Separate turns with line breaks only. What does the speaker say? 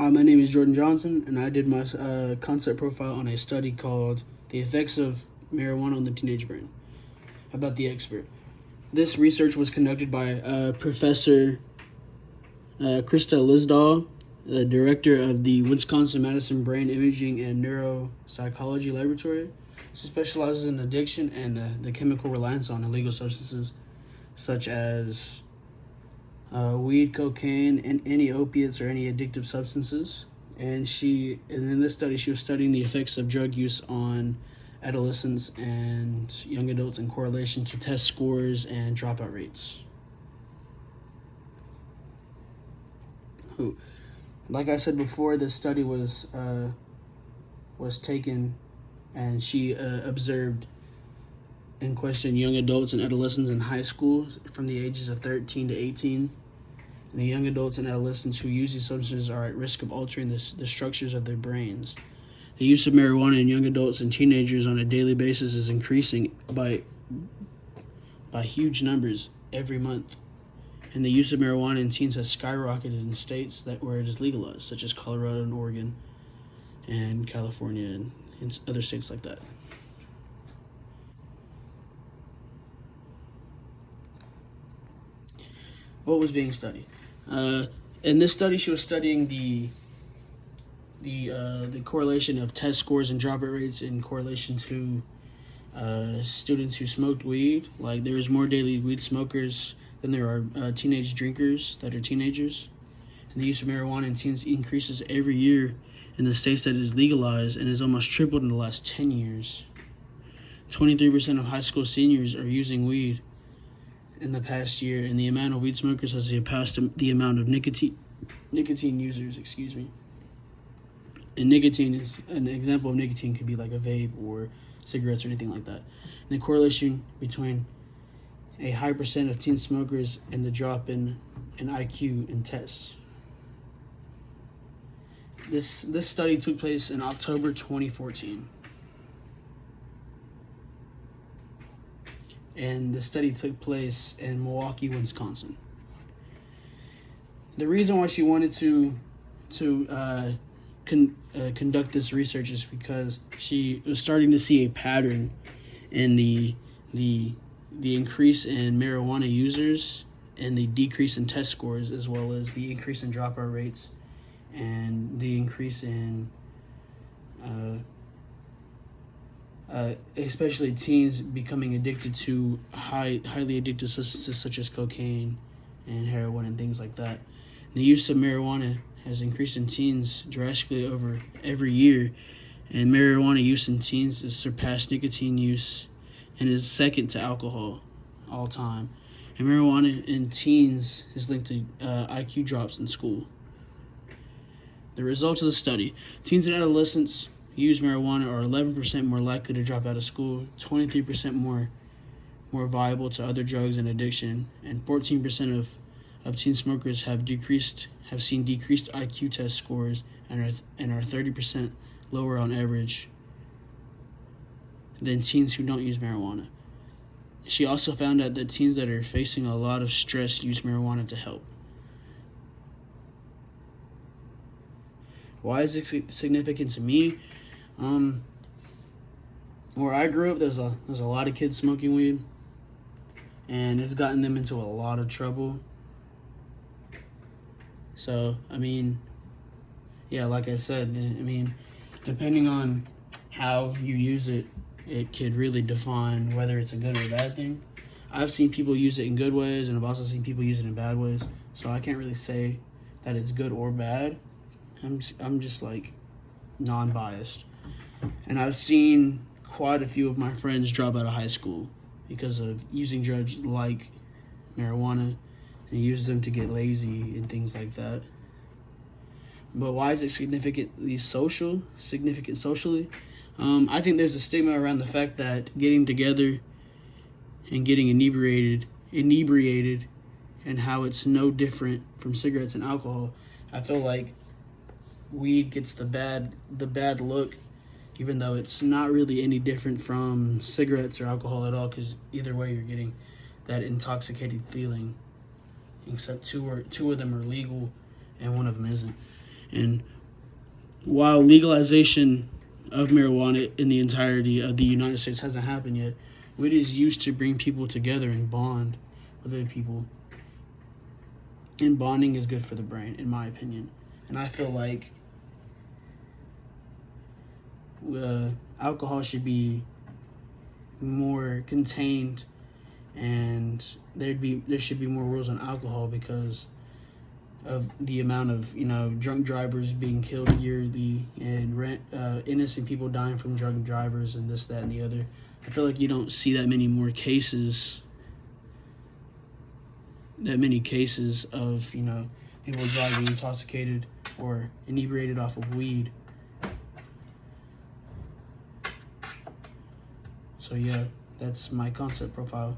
My name is Jordan Johnson, and I did my concept profile on a study called The Effects of Marijuana on the Teenage Brain, about the expert. This research was conducted by Professor Krista Lisdahl, the director of the Wisconsin-Madison Brain Imaging and Neuropsychology Laboratory. She specializes in addiction and the chemical reliance on illegal substances such as weed, cocaine, and any opiates or any addictive substances. And in this study, she was studying the effects of drug use on adolescents and young adults in correlation to test scores and dropout rates. Like I said before, this study was taken, and she observed and questioned young adults and adolescents in high school from the ages of 13 to 18. And the young adults and adolescents who use these substances are at risk of altering the structures of their brains. The use of marijuana in young adults and teenagers on a daily basis is increasing by huge numbers every month. And the use of marijuana in teens has skyrocketed in states where it is legalized, such as Colorado and Oregon and California and other states like that. What was being studied? In this study, she was studying the correlation of test scores and dropout rates in correlation to students who smoked weed. Like, there is more daily weed smokers than there are teenage drinkers that are teenagers. And the use of marijuana in teens increases every year in the states that it is legalized and has almost tripled in the last 10 years. 23% of high school seniors are using weed in the past year, and the amount of weed smokers has surpassed the amount of nicotine users. And nicotine is an example of nicotine could be like a vape or cigarettes or anything like that. And the correlation between a high percent of teen smokers and the drop in IQ in tests. This study took place in October 2014. And the study took place in Milwaukee, Wisconsin. The reason why she wanted to conduct this research is because she was starting to see a pattern in the increase in marijuana users and the decrease in test scores, as well as the increase in dropout rates and the increase in especially teens becoming addicted to highly addictive substances such as cocaine and heroin and things like that. The use of marijuana has increased in teens drastically over every year, and marijuana use in teens has surpassed nicotine use and is second to alcohol all time. And marijuana in teens is linked to IQ drops in school. The results of the study: teens and adolescents use marijuana are 11% more likely to drop out of school, 23% more viable to other drugs and addiction, and 14% of teen smokers have seen decreased IQ test scores and are 30% lower on average than teens who don't use marijuana. She also found out that teens that are facing a lot of stress use marijuana to help. Why is it significant to me? Where I grew up, there's a lot of kids smoking weed, and it's gotten them into a lot of trouble. So, like I said, depending on how you use it, it could really define whether it's a good or a bad thing. I've seen people use it in good ways, and I've also seen people use it in bad ways. So I can't really say that it's good or bad. I'm just like non-biased. And I've seen quite a few of my friends drop out of high school because of using drugs like marijuana, and use them to get lazy and things like that. But why is it significant socially? I think there's a stigma around the fact that getting together and getting inebriated and how it's no different from cigarettes and alcohol. I feel like weed gets the bad look, even though it's not really any different from cigarettes or alcohol at all, because either way you're getting that intoxicating feeling, except two of them are legal and one of them isn't. And while legalization of marijuana in the entirety of the United States hasn't happened yet, weed is used to bring people together and bond with other people. And bonding is good for the brain, in my opinion. And I feel like alcohol should be more contained, and there should be more rules on alcohol because of the amount of drunk drivers being killed yearly and innocent people dying from drunk drivers and this, that, and the other. I feel like you don't see that many cases of people driving intoxicated or inebriated off of weed. So yeah, that's my concept profile.